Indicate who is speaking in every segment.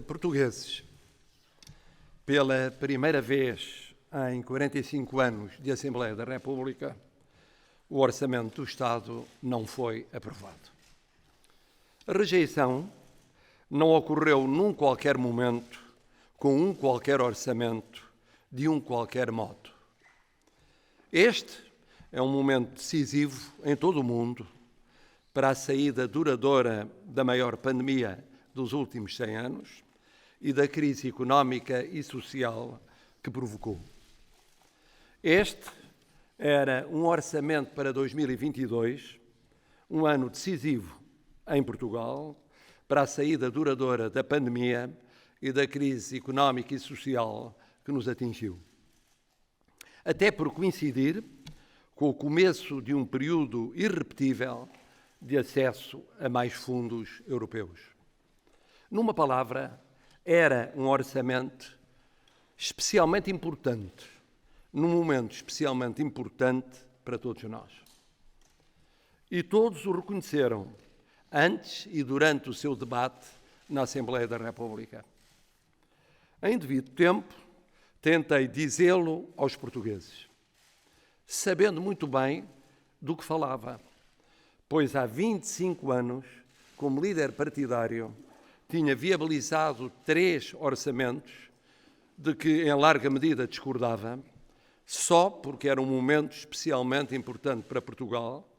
Speaker 1: Portugueses, pela primeira vez em 45 anos de Assembleia da República, o Orçamento do Estado não foi aprovado. A rejeição não ocorreu num qualquer momento, com um qualquer orçamento, de um qualquer modo. Este é um momento decisivo em todo o mundo para a saída duradoura da maior pandemia dos últimos 100 anos e da crise económica e social que provocou. Este era um orçamento para 2022, um ano decisivo em Portugal para a saída duradoura da pandemia e da crise económica e social que nos atingiu. Até por coincidir com o começo de um período irrepetível de acesso a mais fundos europeus. Numa palavra, era um orçamento especialmente importante, num momento especialmente importante para todos nós. E todos o reconheceram, antes e durante o seu debate na Assembleia da República. Em devido tempo, tentei dizê-lo aos portugueses, sabendo muito bem do que falava, pois há 25 anos, como líder partidário, tinha viabilizado 3 orçamentos de que, em larga medida, discordava, só porque era um momento especialmente importante para Portugal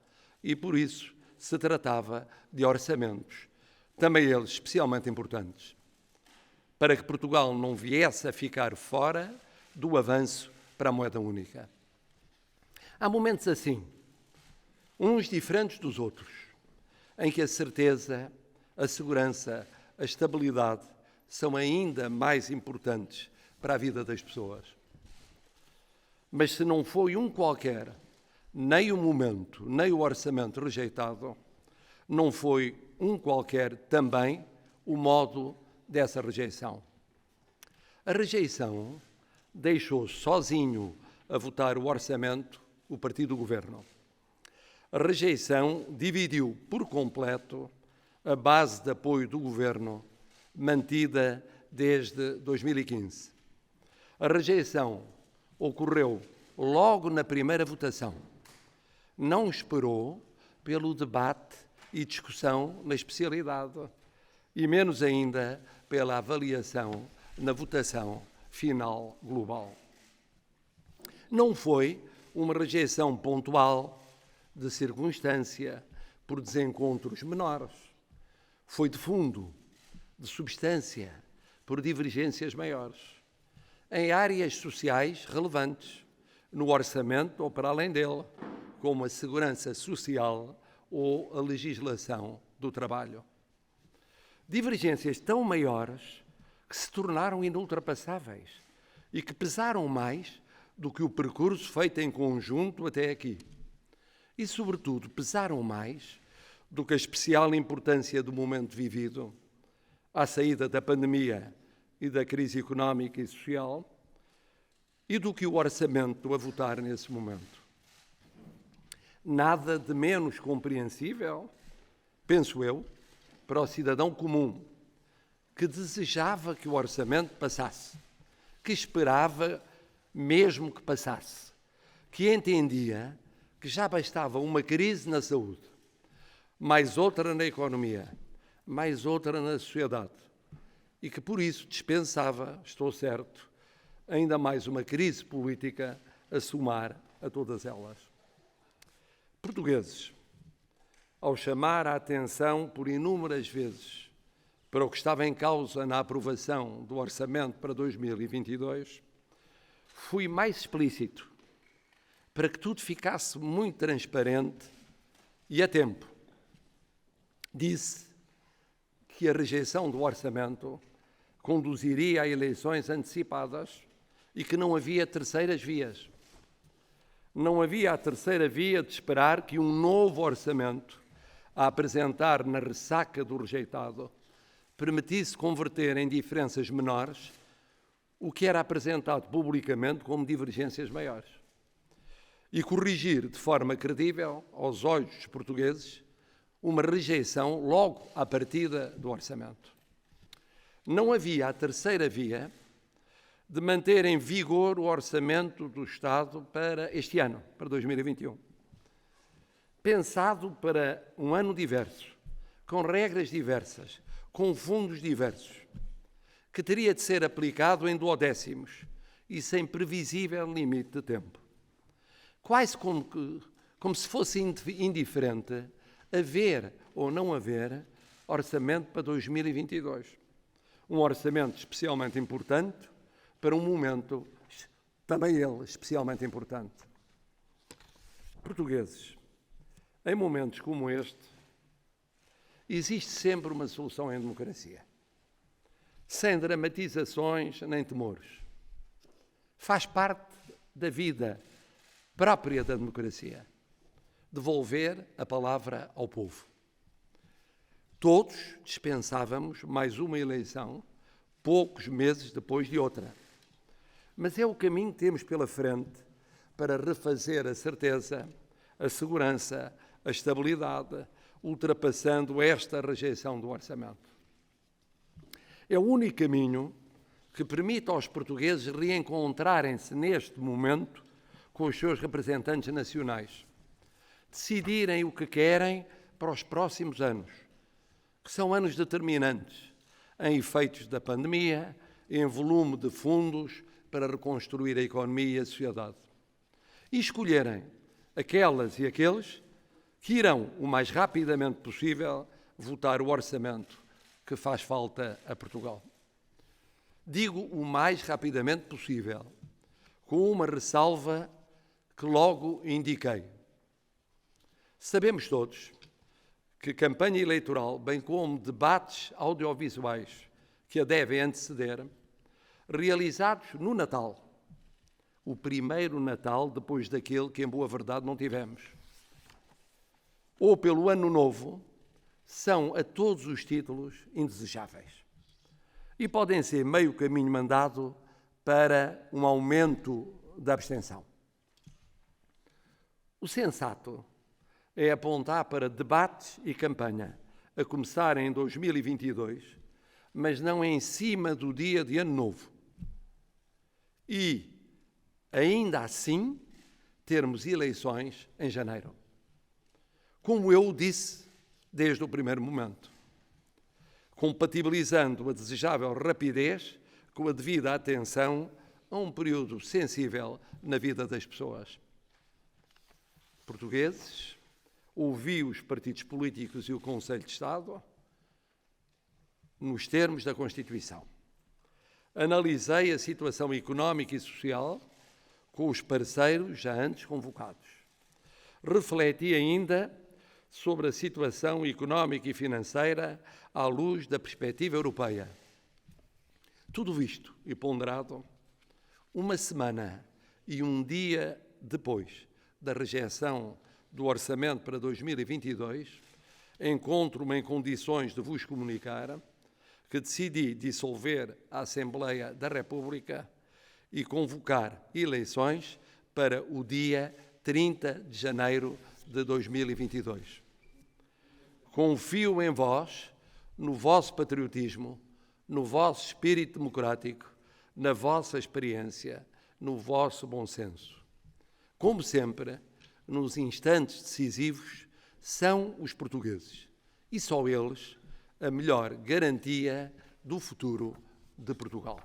Speaker 1: e, por isso, se tratava de orçamentos, também eles especialmente importantes, para que Portugal não viesse a ficar fora do avanço para a moeda única. Há momentos assim, uns diferentes dos outros, em que a certeza, a segurança, a estabilidade são ainda mais importantes para a vida das pessoas. Mas se não foi um qualquer, nem o momento, nem o orçamento rejeitado, não foi um qualquer também o modo dessa rejeição. A rejeição deixou sozinho a votar o orçamento o partido do governo. A rejeição dividiu por completo a base de apoio do governo mantida desde 2015. A rejeição ocorreu logo na primeira votação. Não esperou pelo debate e discussão na especialidade e menos ainda pela avaliação na votação final global. Não foi uma rejeição pontual, de circunstância, por desencontros menores. Foi de fundo, de substância, por divergências maiores, em áreas sociais relevantes, no orçamento ou para além dele, como a segurança social ou a legislação do trabalho. Divergências tão maiores que se tornaram inultrapassáveis e que pesaram mais do que o percurso feito em conjunto até aqui. E, sobretudo, pesaram mais do que a especial importância do momento vivido, à saída da pandemia e da crise económica e social, e do que o orçamento a votar nesse momento. Nada de menos compreensível, penso eu, para o cidadão comum, que desejava que o orçamento passasse, que esperava mesmo que passasse, que entendia que já bastava uma crise na saúde, mais outra na economia, mais outra na sociedade, e que por isso dispensava, estou certo, ainda mais uma crise política a somar a todas elas. Portugueses, ao chamar a atenção por inúmeras vezes para o que estava em causa na aprovação do Orçamento para 2022, fui mais explícito para que tudo ficasse muito transparente e a tempo. Disse que a rejeição do orçamento conduziria a eleições antecipadas e que não havia terceiras vias. Não havia a terceira via de esperar que um novo orçamento, a apresentar na ressaca do rejeitado, permitisse converter em diferenças menores o que era apresentado publicamente como divergências maiores e corrigir de forma credível, aos olhos dos portugueses, uma rejeição logo à partida do orçamento. não havia a terceira via de manter em vigor o orçamento do Estado para este ano, para 2021. Pensado para um ano diverso, com regras diversas, com fundos diversos, que teria de ser aplicado em duodécimos e sem previsível limite de tempo. Quase como se fosse indiferente haver ou não haver orçamento para 2022. Um orçamento especialmente importante para um momento, também ele, especialmente importante. Portugueses, em momentos como este, existe sempre uma solução em democracia, sem dramatizações nem temores. Faz parte da vida própria da democracia devolver a palavra ao povo. Todos dispensávamos mais uma eleição, poucos meses depois de outra. Mas é o caminho que temos pela frente para refazer a certeza, a segurança, a estabilidade, ultrapassando esta rejeição do orçamento. É o único caminho que permite aos portugueses reencontrarem-se neste momento com os seus representantes nacionais, decidirem o que querem para os próximos anos, que são anos determinantes em efeitos da pandemia, em volume de fundos para reconstruir a economia e a sociedade. E escolherem aquelas e aqueles que irão, o mais rapidamente possível, votar o orçamento que faz falta a Portugal. Digo o mais rapidamente possível, com uma ressalva que logo indiquei. Sabemos todos que campanha eleitoral, bem como debates audiovisuais que a devem anteceder, realizados no Natal, o primeiro Natal depois daquele que, em boa verdade, não tivemos, ou pelo Ano Novo, são a todos os títulos indesejáveis e podem ser meio caminho mandado para um aumento da abstenção. O sensato é apontar para debates e campanha a começar em 2022, mas não em cima do dia de Ano Novo. E, ainda assim, termos eleições em janeiro. Como eu disse desde o primeiro momento, compatibilizando a desejável rapidez com a devida atenção a um período sensível na vida das pessoas. Portugueses, ouvi os partidos políticos e o Conselho de Estado nos termos da Constituição. Analisei a situação económica e social com os parceiros já antes convocados. Refleti ainda sobre a situação económica e financeira à luz da perspectiva europeia. Tudo visto e ponderado, uma semana e um dia depois da rejeição do orçamento para 2022, encontro-me em condições de vos comunicar que decidi dissolver a Assembleia da República e convocar eleições para o dia 30 de janeiro de 2022. Confio em vós, no vosso patriotismo, no vosso espírito democrático, na vossa experiência, no vosso bom senso. Como sempre, nos instantes decisivos, são os portugueses, e só eles, a melhor garantia do futuro de Portugal.